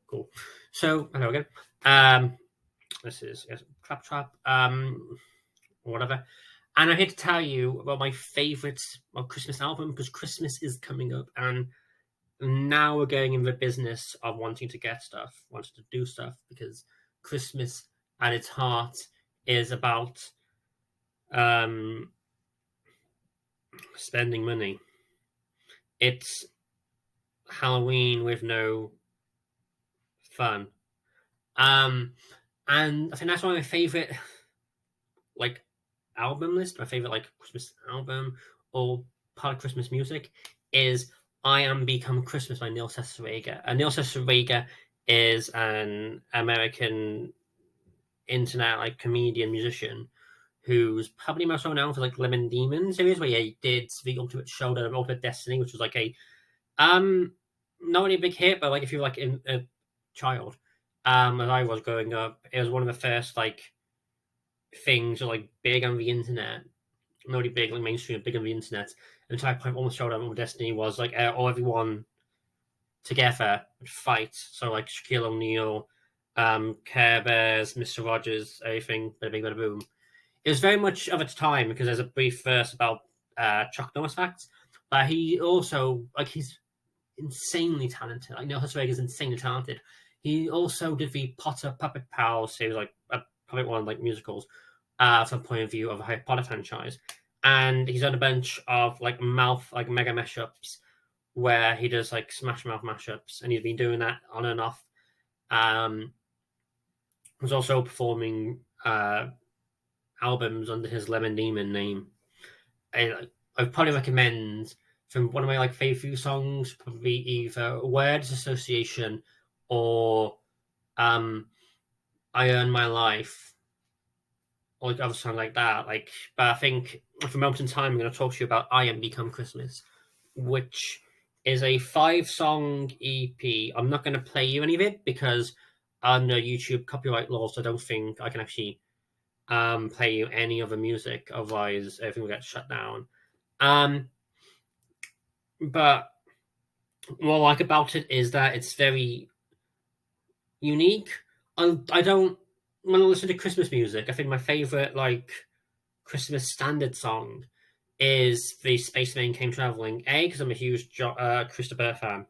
Cool. So, hello again. This is Trap, whatever. And I'm here to tell you about my favourite Christmas album, because Christmas is coming up, and now we're going in the business of wanting to get stuff, wanting to do stuff, because Christmas at its heart is about spending money. It's Halloween with no fun. And I think that's one of my favorite album list. My favorite Christmas album or part of Christmas music is "I Am Become Christmas" by Neil Cicierega. Neil Cicierega is an American internet comedian musician who's probably most well known for Lemon Demon series, where he did the Ultimate Showdown, Ultimate Destiny, which was a not really a big hit, but if you were a child, as I was growing up, it was one of the first things big on the internet. Not really big mainstream, big on the internet. And the type of Almost Showdown, Ultimate Destiny was all everyone together would fight. So Shaquille O'Neal, Care Bears, Mr. Rogers, everything, bada bing, bada boom. It was very much of its time, because there's a brief verse about Chuck Norris facts, but he also he's insanely talented. Neil Cicierega is insanely talented. He also did the Potter Puppet Pals series, a puppet one musicals, from the point of view of a Harry Potter franchise, and he's done a bunch of mouth mega mashups where he does Smash Mouth mashups, and he's been doing that on and off. He's also performing albums under his Lemon Demon name. I'd probably recommend, from one of my favorite few songs, probably either Words Association or I Earn My Life, or other songs like that. But I think for a moment in time, I'm going to talk to you about I Am Become Christmas, which is a 5-song EP. I'm not going to play you any of it because under YouTube copyright laws, I don't think I can actually play you any other music. Otherwise, everything will get shut down. But what I like about it is that it's very unique. I don't, when I listen to Christmas music, I think my favorite Christmas standard song is the Spaceman Came Traveling. Because I'm a huge Christopher fan.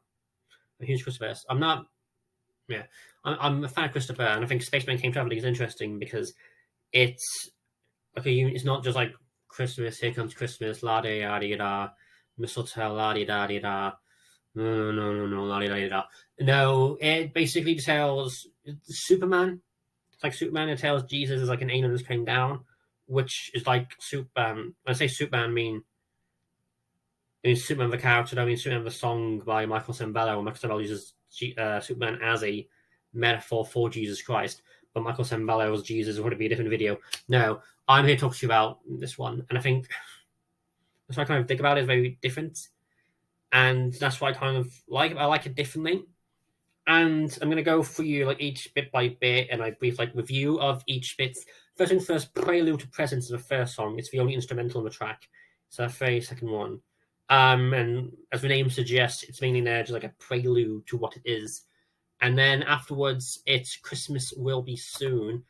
A huge Christopher. I'm a fan of Christopher, and I think Spaceman Came Traveling is interesting because it's it's not just Christmas, here comes Christmas, la di da di da, mistletoe, la di da di da. No, la di da di da. No, it basically tells Superman. It's Superman. It tells Jesus is an angel just came down, which is Superman. When I say Superman, I mean Superman the character. I don't mean Superman the song by Michael Sembello. Michael Sembello uses Superman as a metaphor for Jesus Christ, but Michael Sembello as Jesus would be a different video. No, I'm here to talk to you about this one, and I think that's what I kind of think about it is very different, and that's why I kind of like it. I like it differently, and I'm going to go through you each bit by bit, and I brief review of each bit. First things first, Prelude to Presence is the first song. It's the only instrumental on the track. It's the very second one. And as the name suggests, it's mainly there just a prelude to what it is. And then afterwards, it's Christmas Will Be Soon.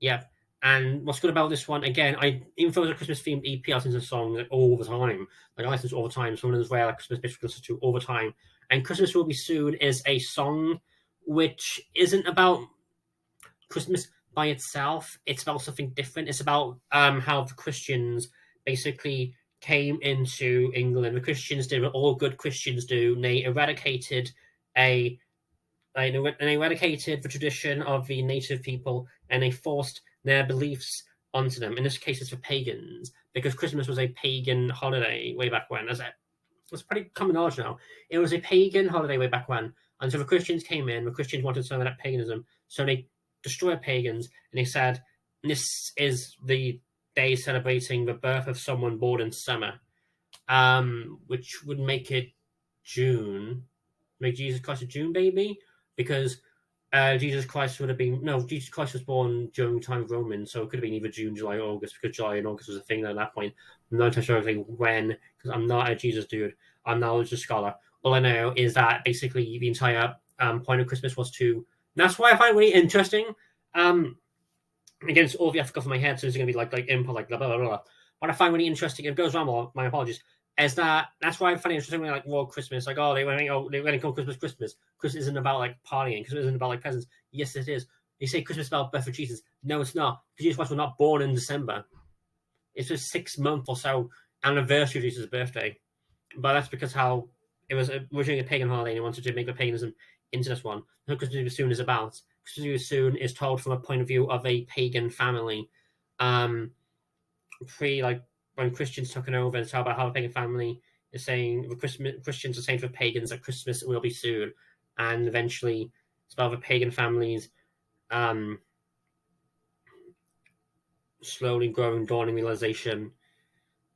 Yeah. And what's good about this one, again, even though it's a Christmas themed EP, I listen to songs all the time. I listen to all the time. Some of those rare Christmas bits I listen to all the time. And Christmas Will Be Soon is a song which isn't about Christmas by itself. It's about something different. It's about how the Christians basically came into England. The Christians did what all good Christians do. They eradicated the tradition of the native people, and they forced their beliefs onto them. In this case, it's for pagans, because Christmas was a pagan holiday way back when. It's pretty common knowledge now. It was a pagan holiday way back when, and so the Christians came in. The Christians wanted some of that paganism, so they destroyed pagans, and they said, this is the day celebrating the birth of someone born in summer, which would make it June. Make Jesus Christ a June baby, because Jesus Christ was born during the time of Romans, so it could have been either June, July, or August, because July and August was a thing at that point. I'm not entirely sure when, because I'm not a Jesus dude. I'm not a religious scholar. All I know is that basically the entire point of Christmas was to. That's why I find it really interesting. Against all the ethical from my head, so it's going to be like input, like blah blah blah blah. What I find really interesting, it goes wrong. Well, my apologies. Is that's why I find it interesting when like World Christmas, like they call Christmas Christmas. Christmas isn't about like partying. Christmas isn't about like presents. Yes, it is. They say Christmas is about birth of Jesus. No, it's not. Because Jesus Christ was not born in December. It's just 6 month or so anniversary of Jesus' birthday. But that's because how it was originally a pagan holiday and they wanted to make the paganism into this one. That's what Christmas Eve soon is about. Christmas Eve soon is told from a point of view of a pagan family. When Christians took it over, it's about how the pagan family is saying the Christians are saying for pagans that Christmas will be soon, and eventually it's about the pagan families slowly growing, dawning realization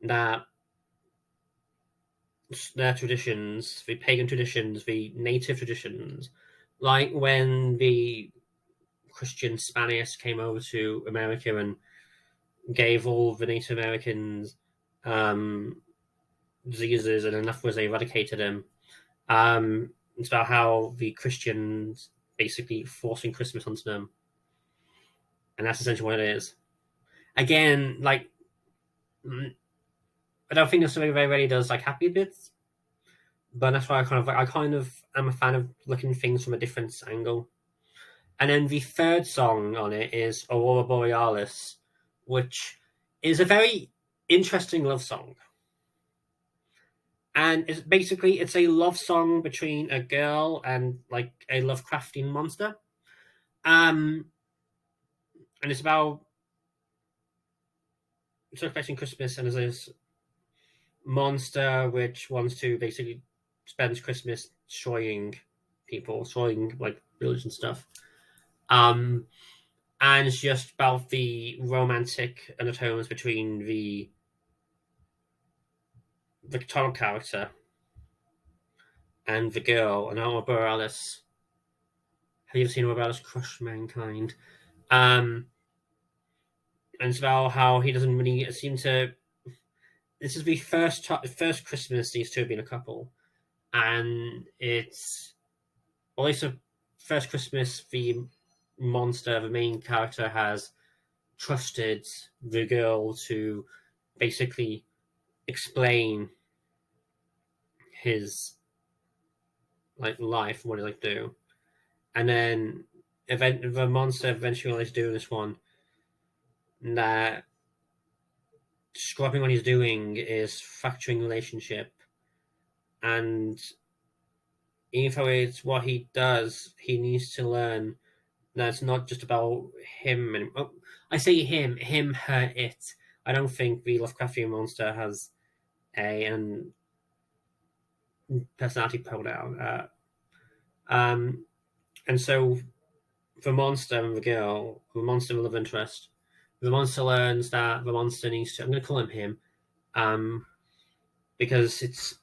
that their traditions, the pagan traditions, the native traditions, like when the Christian Spaniards came over to America and gave all the Native Americans diseases, and enough was they eradicated them. It's about how the Christians basically forcing Christmas onto them, and that's essentially what it is. Again, like I don't think necessarily very rarely does like happy bits, but that's why I kind of am a fan of looking at things from a different angle. And then the third song on it is Aurora Borealis, which is a very interesting love song. And it's a love song between a girl and like a Lovecraftian monster. And it's about celebrating Christmas, and there's this monster which wants to basically spend Christmas destroying people, destroying like villages and stuff. And it's just about the romantic undertones between the title character and the girl, and Aurora Borealis. Have you ever seen Aurora Borealis crush mankind? And it's about how he doesn't really seem to. This is the first Christmas these two have been a couple, and it's at least the first Christmas the monster, the main character, has trusted the girl to basically explain his like life, what he like do, and then the monster eventually is doing this one that describing what he's doing is fracturing relationship, and even though it's what he does, he needs to learn that it's not just about him. And I say him, her, it. I don't think the Lovecraftian monster has a personality pronoun. And so the monster and the girl, the monster love interest, the monster learns that the monster needs to. I'm going to call him, because it's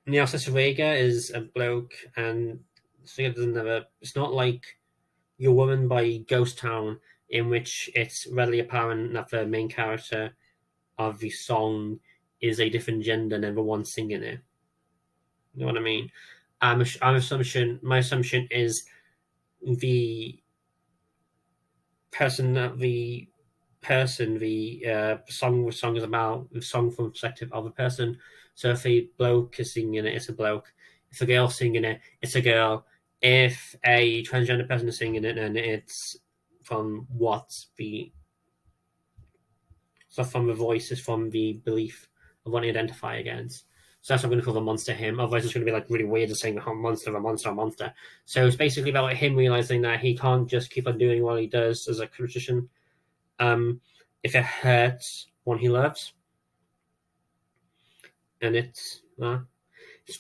Neil Cesarega is a bloke, and it's not like Your Woman by Ghost Town, in which it's readily apparent that the main character of the song is a different gender than the one singing it. You know what I mean? My assumption is the song is about, the song from the perspective of a person. So if a bloke is singing it, it's a bloke. If a girl's singing it, it's a girl. If a transgender person is singing it, then it's from the voice is from the belief of what they identify against. So that's what I'm going to call the monster him. Otherwise, it's going to be like really weird just saying a monster, a monster, a monster. So it's basically about him realizing that he can't just keep on doing what he does as a magician. If it hurts one he loves, and it's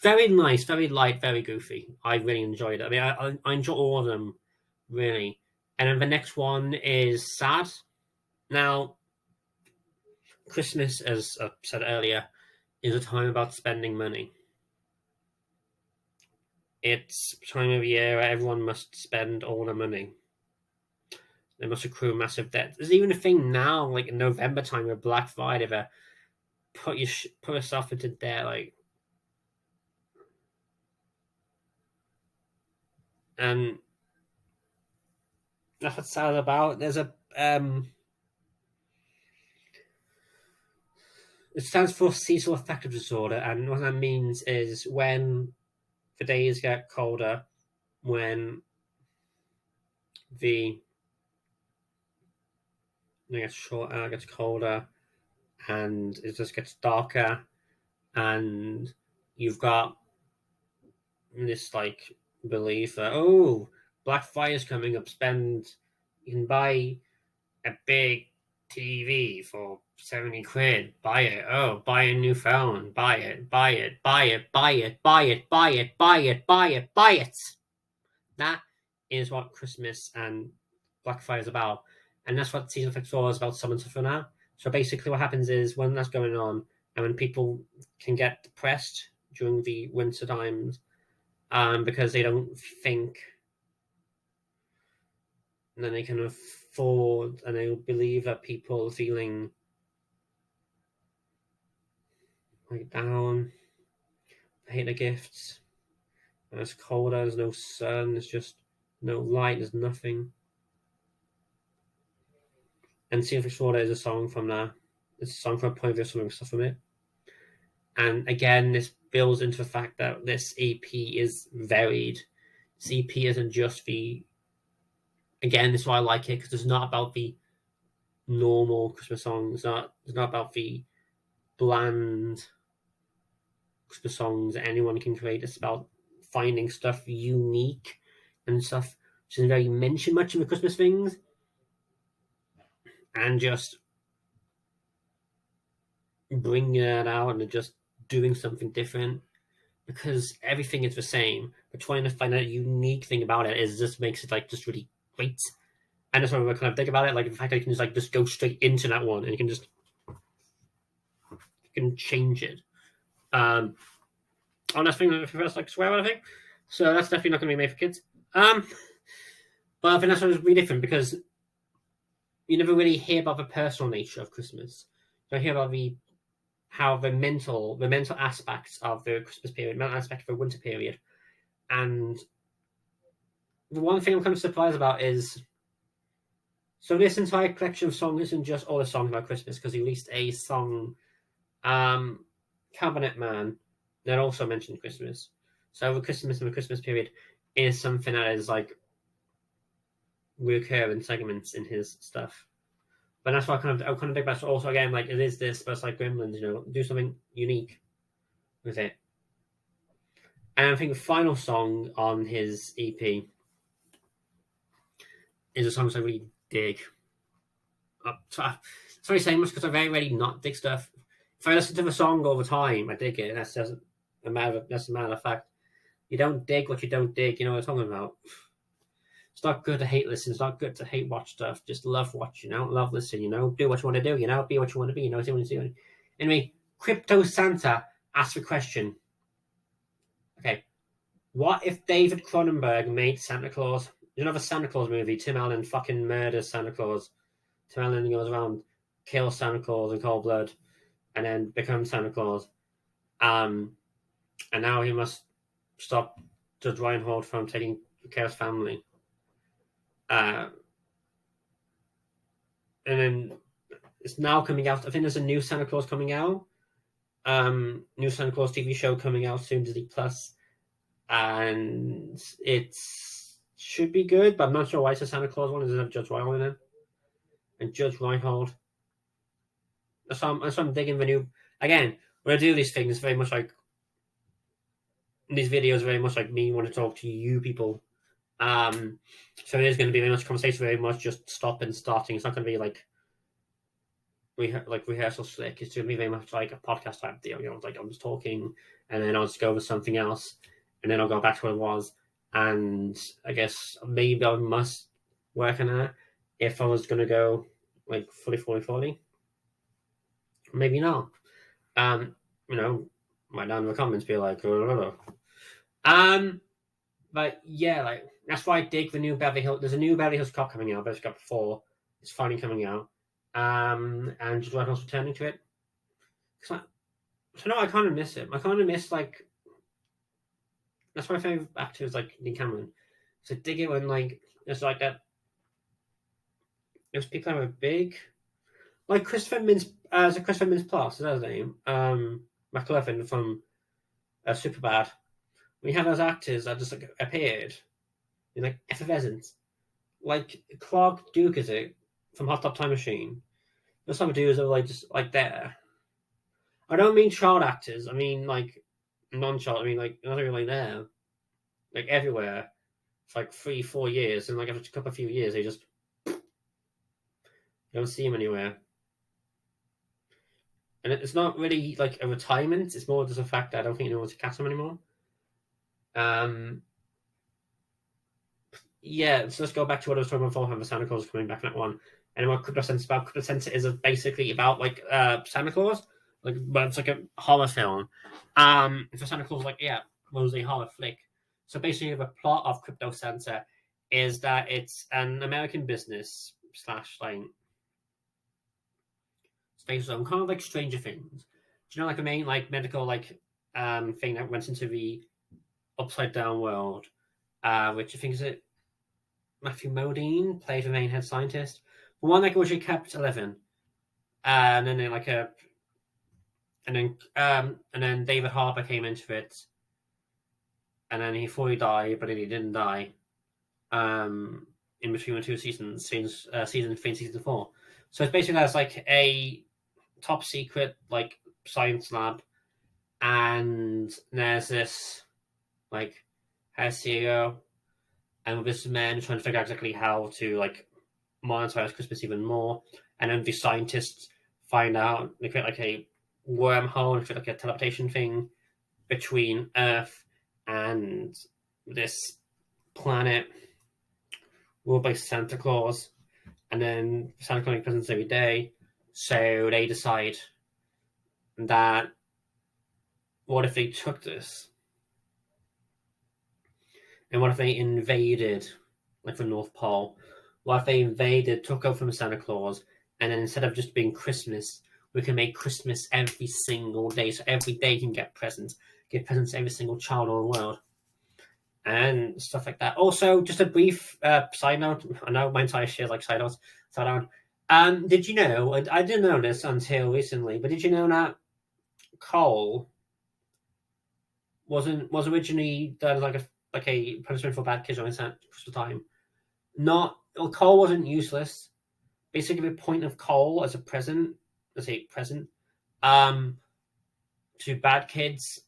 very nice, very light, very goofy. I really enjoyed it. I mean, I enjoy all of them, really. And then the next one is Sad. Now, Christmas, as I said earlier, is a time about spending money. It's a time of year where everyone must spend all their money. They must accrue massive debt. There's even a thing now, like in November time, where Black Friday, where put yourself into debt, like. And that's what sad about. There's a it stands for seasonal affective disorder, and what that means is when the days get colder, when the it gets shorter, it gets colder, and it just gets darker, and you've got this like belief that Black Friday's coming up, you can buy a big TV for 70 quid. Buy it. Oh, buy a new phone. Buy it. Buy it. Buy it. Buy it. Buy it. Buy it. Buy it. Buy it. Buy it. That is what Christmas and Black Friday is about. And that's what Season 4 is about, Summon for now. So basically what happens is when that's going on and when people can get depressed during the winter times because they don't think that they can afford and they believe that people feeling like down, hate the gifts, and it's colder, there's no sun, there's just no light, there's nothing. And Season Florida is a song from that. It's a song from a point of view of something stuff from it. And again, this builds into the fact that this EP is varied. This EP isn't just the. Again, this is why I like it because it's not about the normal Christmas songs. It's not about the bland Christmas songs that anyone can create. It's about finding stuff unique and stuff which isn't very mentioned much in the Christmas things, and just bringing it out and just doing something different, because everything is the same, but trying to find a unique thing about it is just makes it like just really great. And that's what I kind of think about it, like the fact that you can just like just go straight into that one and you can change it. Oh, that's thing if that's like swear, I think. So that's definitely not going to be made for kids. But I think that's really different because you never really hear about the personal nature of Christmas. You don't hear about how the mental aspects of the Christmas period, mental aspect of the winter period. And the one thing I'm kind of surprised about is, so this entire collection of songs isn't just all the songs about Christmas, because he released a song, Cabinet Man, that also mentioned Christmas. So the Christmas and the Christmas period is something that is like recurring segments in his stuff. But that's what I kind of think about. Also, again, like it is this, but it's like Gremlins, do something unique with it. And I think the final song on his EP is a song I really dig. Sorry, saying much because I very rarely not dig stuff. If I listen to the song all the time, I dig it. That's just a matter of fact. You don't dig what you don't dig. You know what I'm talking about. It's not good to hate listen. It's not good to hate watch stuff. Just love watch, love listen, do what you want to do, be what you want to be, see what you're doing. Anyway, Crypto Santa asked the question. Okay, what if David Cronenberg made Santa Claus? There's another Santa Claus movie. Tim Allen fucking murders Santa Claus. Tim Allen goes around, kills Santa Claus in cold blood, and then becomes Santa Claus. And now he must stop Judge Reinhold from taking care of his family. And then it's now coming out. I think there's a new Santa Claus coming out. New Santa Claus TV show coming out soon, Disney Plus, and it should be good. But I'm not sure why it's a Santa Claus one. It doesn't have Judge Reinhold in it, and Judge Reinhold. That's why I'm digging the new. Again, when I do these things, very much like these videos, very much like me want to talk to you people. So it is going to be very much conversation, very much just stop and starting. It's not going to be like rehearsal slick. It's going to be very much like a podcast type deal. Like I'm just talking, and then I'll just go with something else, and then I'll go back to what it was. And I guess maybe I must work on that if I was going to go like fully 40-40. Maybe not. Write down in the comments, be like, But yeah, like that's why I dig the new Beverly Hills. There's a new Beverly Hills Cop coming out, but it's got 4. It's finally coming out. And just Reinhold's returning to it. I kind of miss him. I kind of miss like. That's my favorite actor is like Dean Cameron. So dig it when like it's like that. There's people who are big, like Christopher Mintz. So Christopher Mintz Plus is that his name? McLovin from Superbad. We have those actors that just like appeared in like effervescence, like Clark Duke is it from Hot Top Time Machine. There's some dudes that are like just like there. I don't mean child actors. I mean like non-child. I mean like not really there, like everywhere. For like 3-4 years, and like after a couple of few years, they just you don't see him anywhere. And it's not really like a retirement; it's more just the fact that I don't think anyone wants to cast him anymore. Yeah, so let's go back to what I was talking about beforehand. The Santa Claus is coming back in that one, and what Crypto Sense about? Crypto Sense is basically about like Santa Claus, like but it's like a horror film. For Santa Claus, like yeah, was a horror flick. So basically, the plot of Crypto Santa is that it's an American business slash like space zone, kind of like Stranger Things. Do you know like a main like medical like thing that went into the upside down world, which I think is it Matthew Modine played the main head scientist. The one that originally kept 11, and then like and then David Harbour came into it, and then he thought he died, but then he didn't die. In between the two seasons, season 3 and season 4. So it's basically that's like a top secret like science lab, and there's this like head CEO and this man trying to figure out exactly how to like monetize Christmas even more. And then the scientists find out they create like a wormhole and create like a teleportation thing between Earth and this planet ruled by Santa Claus. And then Santa Claus makes presents every day. So they decide that what if they took this? And what if they invaded like the North Pole? What if they invaded, took over from Santa Claus, and then instead of just being Christmas, we can make Christmas every single day. So every day you can get presents. Give presents to every single child in the world. And stuff like that. Also, just a brief side note. I know my entire shit is like side notes. Did you know, I didn't know this until recently, but did you know that coal was originally done like a punishment for bad kids during Christmas time? Coal wasn't useless. Basically, the point of coal as a present, to bad kids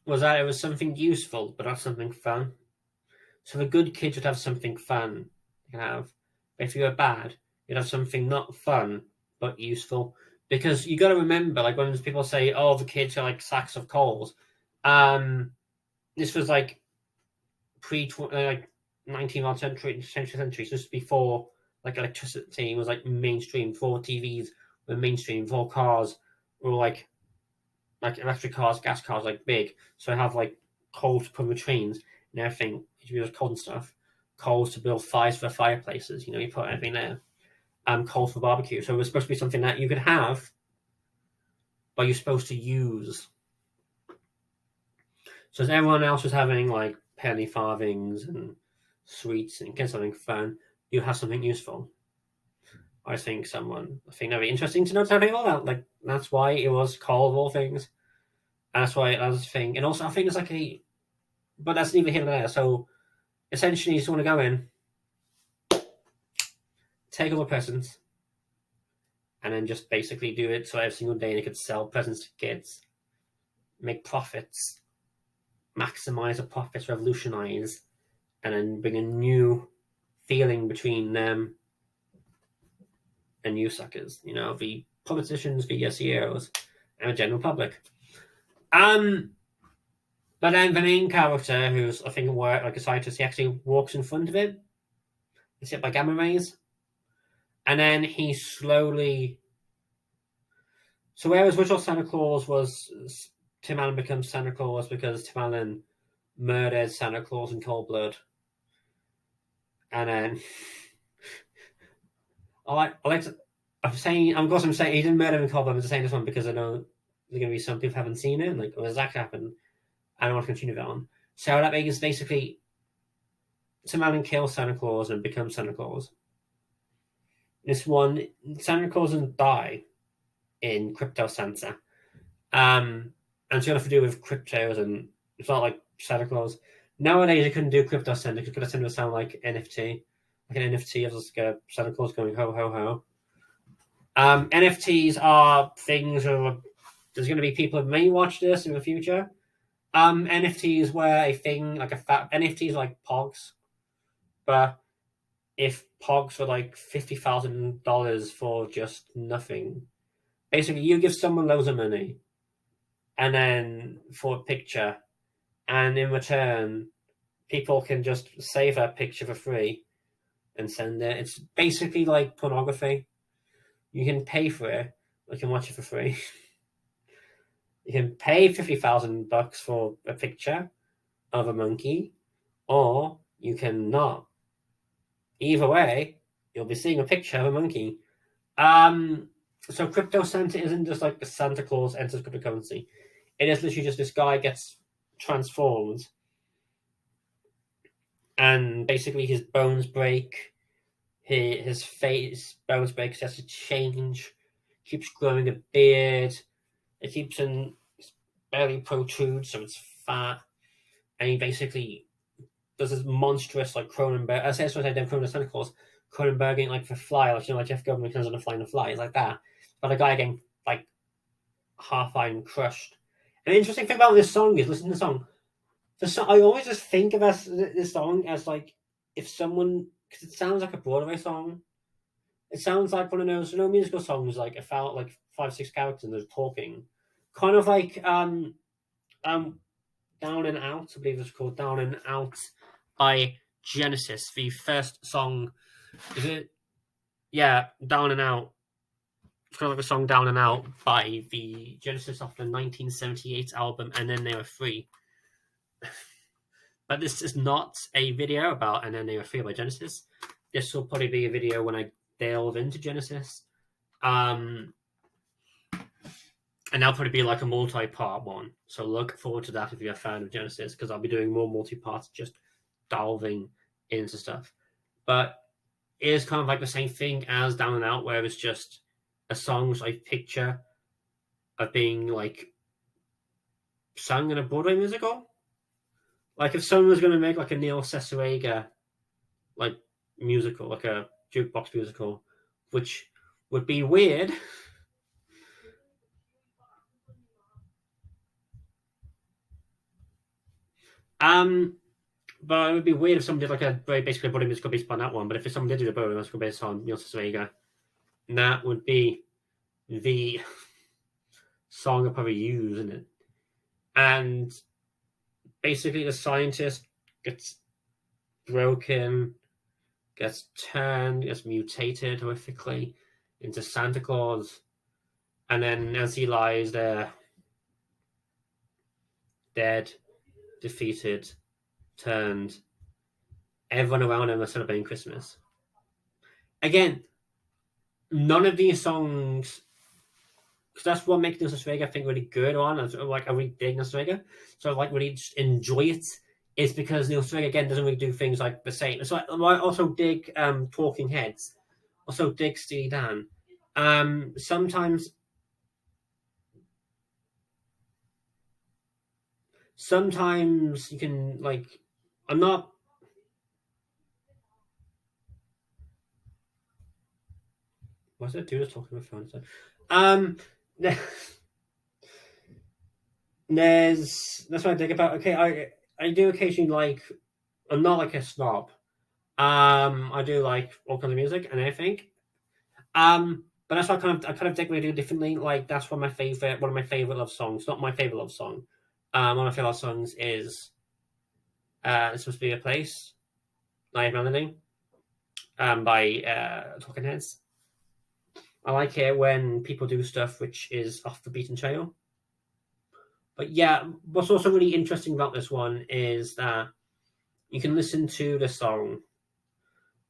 was that it was something useful, but not something fun. So the good kids would have something fun you have. But if you were bad, you'd have something not fun, but useful. Because you got to remember, like when people say, "Oh, the kids are like sacks of coals," this was like like 19th century. So just before like electricity was like mainstream. Before TVs were mainstream. Before cars were like electric cars, gas cars, like big. So I have like coal to put in the trains and everything. You use coal and stuff. Coals to build fires for fireplaces. You put everything there. Coals for barbecue. So it was supposed to be something that you could have, but you're supposed to use. So as everyone else was having like penny farthings and sweets and get something fun, you have something useful. I think that'd be interesting to know something all that. Like that's why it was coal of all things. That's why that was a thing. And also I think it's but that's neither here nor there. So essentially you just want to go in, take all the presents, and then just basically do it so every single day they could sell presents to kids, make profits, maximize the profits, revolutionize, and then bring a new feeling between them and you suckers, the politicians, the SEOs, and the general public. But then the main character, who's I think like a scientist, he actually walks in front of it. He's hit by gamma rays, and then he slowly. So whereas original Santa Claus was Tim Allen becomes Santa Claus because Tim Allen murdered Santa Claus in cold blood, and then I'm saying he didn't murder him in cold blood. I'm just saying this one because I know there's going to be some people who haven't seen it, like, what exactly happened? I don't want to continue that on. So that is basically some man and kill Santa Claus and become Santa Claus. This one, Santa Claus doesn't die in Crypto Santa. And it's got to do with cryptos, and it's not like Santa Claus. Nowadays, you couldn't do Crypto Santa because Crypto Santa would sound like NFT. Like an NFT of like a Santa Claus going ho, ho, ho. NFTs are things of, there's going to be people who may watch this in the future. NFTs were a thing, like NFTs are like Pogs, but if Pogs were like $50,000 for just nothing, basically you give someone loads of money, and then for a picture, and in return, people can just save that picture for free and send it. It's basically like pornography. You can pay for it, or you can watch it for free. You can pay $50,000 for a picture of a monkey, or you can not. Either way, you'll be seeing a picture of a monkey. So Crypto Santa isn't just like the Santa Claus enters cryptocurrency. It is literally just this guy gets transformed, and basically his bones break, his face bones break, he has to change, keeps growing a beard, it keeps in belly protrudes, so it's fat, and he basically does this monstrous like Cronenberg. I say that's what I did Cronenberg Santa Claus, Cronenberging like the fly, like like Jeff Goldblum comes on a fly in a fly, it's like that. But a guy getting like half-eyed crushed. And the interesting thing about this song is listen to the song. I always just think of this song as like if someone, because it sounds like a Broadway song. It sounds like one of those musical songs like about like 5-6 characters and they're talking, kind of like Down and Out. I believe it's called Down and Out by Genesis. The first song, is it? Yeah, Down and Out. It's kind of like a song Down and Out by the Genesis off the 1978 album, And Then They Were Free. But this is not a video about And Then They Were Free by Genesis. This will probably be a video when I delve into Genesis. And that'll probably be like a multi-part one. So look forward to that if you're a fan of Genesis, because I'll be doing more multi-parts, just delving into stuff. But it is kind of like the same thing as Down and Out, where it's just a song which I picture of being like sung in a Broadway musical. Like if someone was going to make like a Neil Cesarega like musical, like a jukebox musical, which would be weird. But it would be weird if someone did like a very basically a Broadway musical based on that one. But if someone did do a Broadway musical based on Neil Cesarega, that would be the song I'd probably use in it. And basically, the scientist gets broken, gets turned, gets mutated horrifically into Santa Claus, and then as he lies there, dead, defeated, turned, everyone around him is celebrating Christmas. Again, none of these songs, because that's what makes Neil Cesarega I think really good on. Like I really dig Neil Cesarega, so I like really just enjoy it. Is because Neil Cesarega again doesn't really do things like the same. So I also dig Talking Heads, also dig Steely Dan. Sometimes you can like. I'm not. What's that dude talking on the phone? That's what I think about. Okay, I do occasionally like. I'm not like a snob. I do like all kinds of music and everything. But that's what I kind of take what I do differently. Like that's one of my favorite love songs. Not my favorite love song. One of my favorite love songs is "This Must Be a Place," Live Melody, by Talking Heads. I like it when people do stuff which is off the beaten trail. But yeah, what's also really interesting about this one is that you can listen to the song.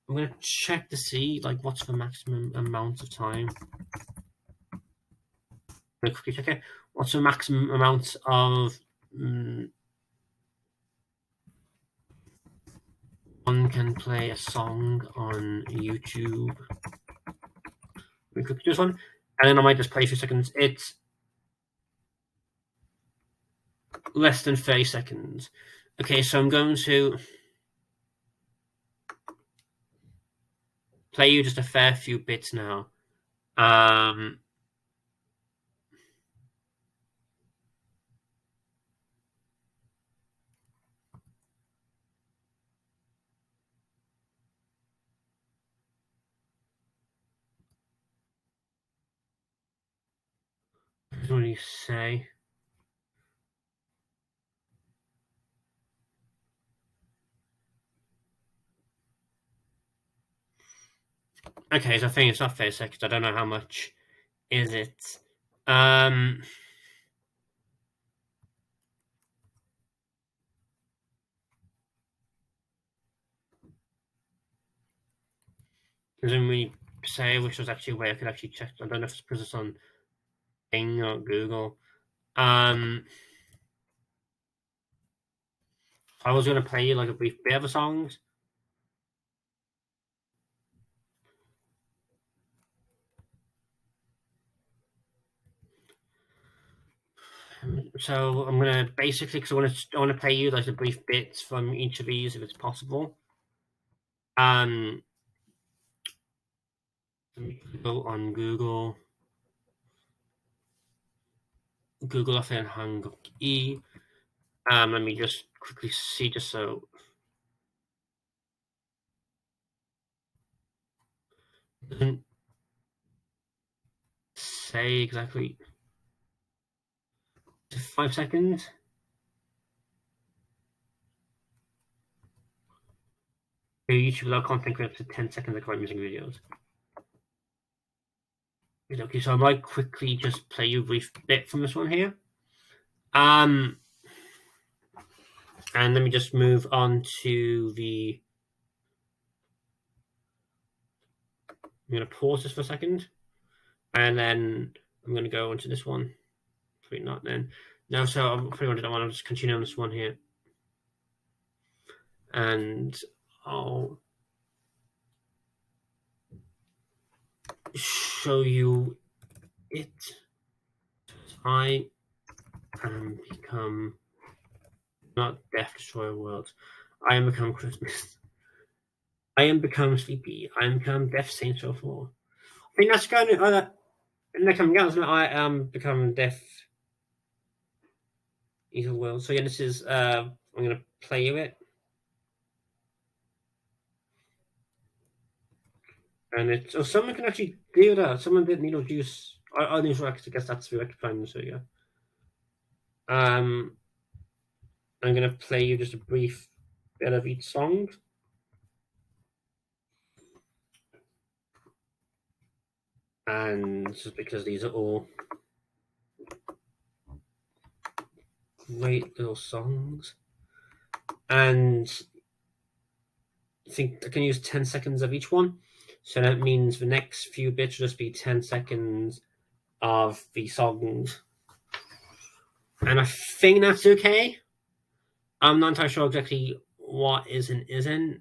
I'm gonna check to see like what's the maximum amount of time. I'm gonna quickly check it. What's the maximum amount of one can play a song on YouTube. Let me click this one, and then I might just play a few seconds. It's less than 30 seconds. Okay, so I'm going to play you just a fair few bits now. What do you say? Okay, so I think it's not 30 seconds. I don't know how much is it. Doesn't really say which was actually a way I could actually check. I don't know if it's because it's on Bing or Google. I was going to play you like a brief bit of the songs. So I'm gonna basically, because I want to play you like the brief bits from each of these if it's possible. Go on Google. Google off and Hanguk E. Let me just quickly see just so. Doesn't say exactly. 5 seconds. YouTube without content creates to 10 seconds of current music videos. Okay, so I might quickly just play you a brief bit from this one here. And let me just move on to the. I'm going to pause this for a second, and then I'm going to go into this one. Probably not then. No, so I'm pretty much I'll just continue on this one here, and I'll show you it. I am become not Death Destroyer Worlds. I am become Christmas. I am become Sleepy. I am become Death Saint so forth. I think that's going to. Next time comes, I am become Death Evil World. So yeah, this is. I'm gonna play you it, and it's. Oh, someone can actually do that. Someone did needle juice. I need to actually guess that's the rectifying. So yeah. I'm gonna play you just a brief bit of each song. And just because these are all great little songs. And I think I can use 10 seconds of each one. So that means the next few bits will just be 10 seconds of the songs. And I think that's okay. I'm not entirely sure exactly what is and isn't.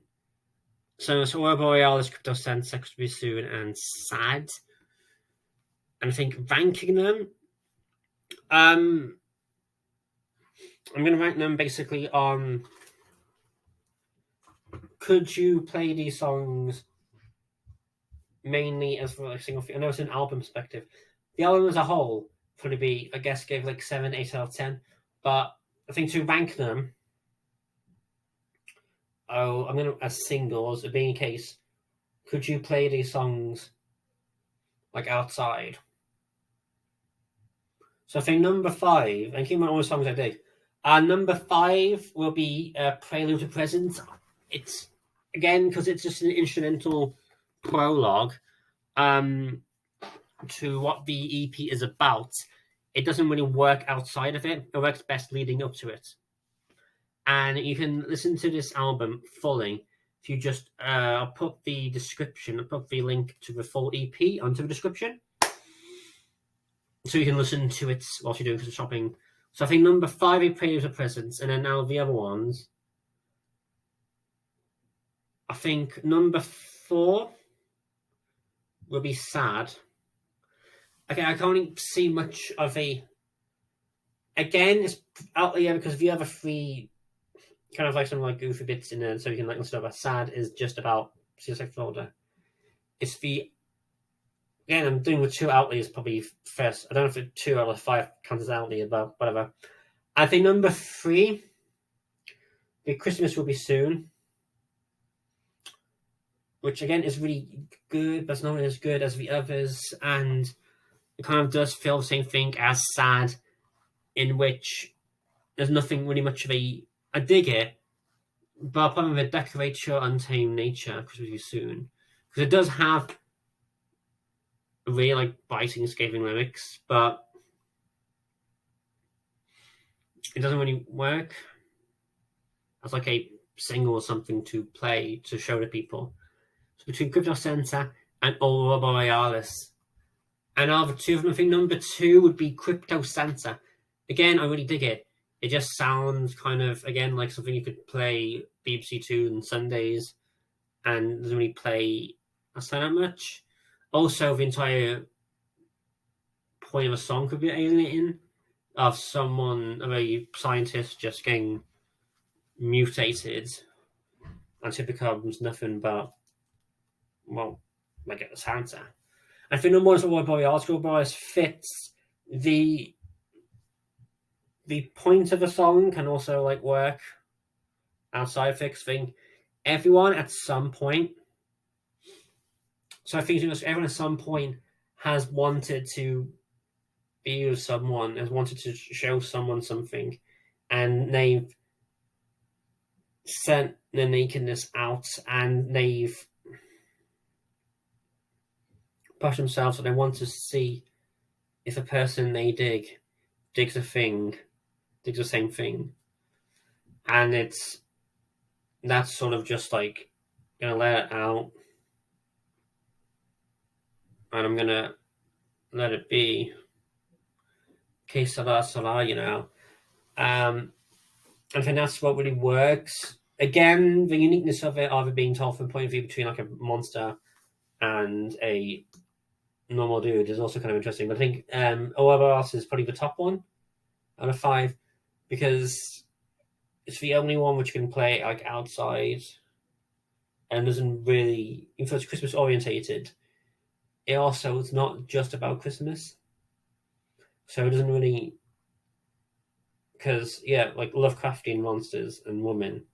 So Aurora Borealis, Crypto Sense, Sex to Be Soon, and Sad. And I think ranking them, I'm going to rank them basically on could you play these songs mainly as for a single thing? I know it's an album perspective. The album as a whole probably be, I guess, gave like 7, 8 out of 10. But I think to rank them, I'm going to, as singles, being a case, could you play these songs like outside? So I think number 5, and keep in mind all the songs I did. Number 5 will be Prelude to Present. It's again because it's just an instrumental prologue to what the EP is about. It doesn't really work outside of it. It works best leading up to it. And you can listen to this album fully if you just I'll put the description, I'll put the link to the full EP onto the description. So you can listen to it whilst you're doing some shopping. So I think number 5 is Prelude to Presence, and then now the other ones. I think number 4 will be Sad. Okay, I can't see much of a. Again, it's out there because the other 3 kind of like some like goofy bits in there, so you can like stuff about. Sad is just about suicide disorder. It's the again, I'm doing the 2 outliers probably first. I don't know if the 2 out of 5 counts as outlier, but whatever. I think number 3, the Christmas Will Be Soon, which again is really good, but it's not as good as the others, and it kind of does feel the same thing as Sad, in which there's nothing really much of a. I dig it, but apart from the Decorate Your Untamed Nature, Christmas Will Be Soon, because it does have really like biting, scathing lyrics, but it doesn't really work as like a single or something to play to show to people. So between Crypto Santa and Aurora Borealis, and out of the 2 of them, I think number 2 would be Crypto Santa. Again, I really dig it. It just sounds kind of again like something you could play BBC Two on Sundays, and doesn't really play that much. Also, the entire point of a song could be alienating, of someone, of a scientist just getting mutated until it becomes nothing but, well, like a Santa. I think number 1 is Aurora Borealis. Aurora Borealis fits the point of the song, can also like work outside fix thing. Everyone at some point. So I think everyone at some point has wanted to be with someone, has wanted to show someone something, and they've sent the nakedness out, and they've pushed themselves, and they want to see if a person they digs the same thing, and that's sort of just like gonna let it out, and I'm gonna let it be. Que sera, you know. I think that's what really works. Again, the uniqueness of it, either being told from a point of view between like a monster and a normal dude, is also kind of interesting. But I think Aurora else is probably the top one out of 5, because it's the only one which can play like outside and doesn't really, even though it's Christmas orientated, it's not just about Christmas. So it doesn't really, because like Lovecraftian monsters and women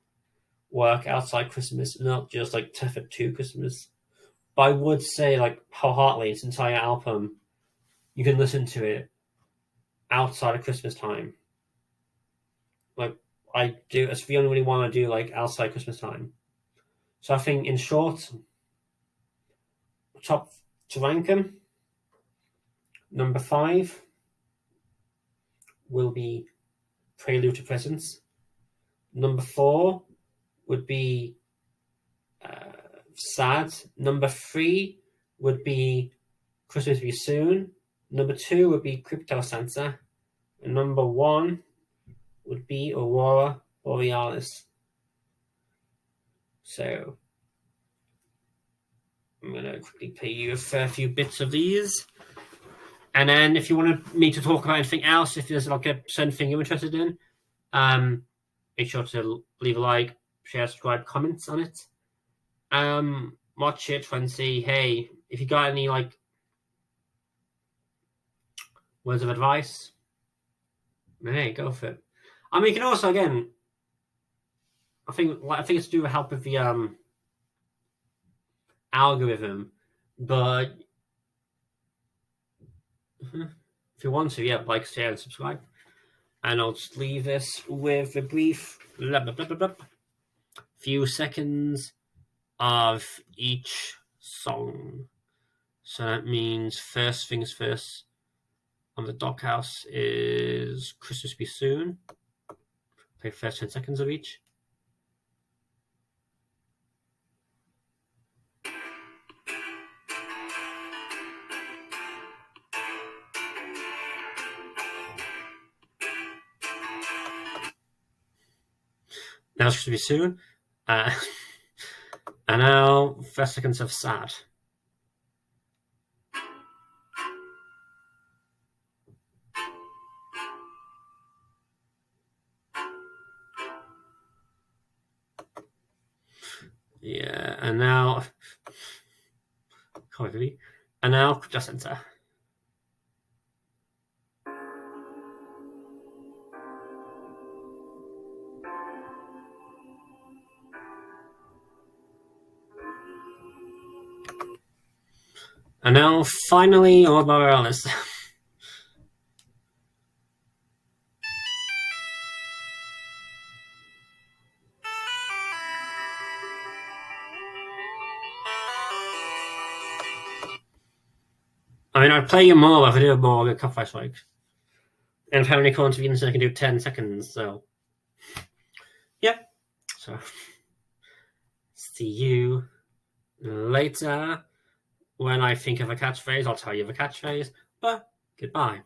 work outside Christmas, not just like tethered to Christmas. But I would say like wholeheartedly, its entire album, you can listen to it outside of Christmas time. Like I do, it's the only one I do like outside Christmas time. So I think, in short, top to rank them, number 5 will be Prelude to Presence. Number 4 would be Sad. Number 3 would be Christmas Will Be Soon. Number 2 would be Crypto Santa. And number 1 would be Aurora Borealis. So I'm going to quickly play you a fair few bits of these. And then if you want me to talk about anything else, if there's like a certain thing you're interested in, make sure to leave a like, share, subscribe, comments on it. Watch it and see, hey, if you got any like words of advice, hey, go for it. I mean, you can also, again, I think it's to do with help with the algorithm, but if you want to, like, share, and subscribe. And I'll just leave this with a brief few seconds of each song. So that means first things first on the Doghouse is Christmas Be Soon. Play first 10 seconds of each. Now it's Christmas Be Soon. And now 30 seconds of sad. Yeah, and now and now just enter. And now finally Morales. I mean, I'd play you more if I do more good Cup Fight Strike. And if how many corners of the internet, I can do 10 seconds, so. Yeah. So. See you later. When I think of a catchphrase, I'll tell you the catchphrase. But goodbye.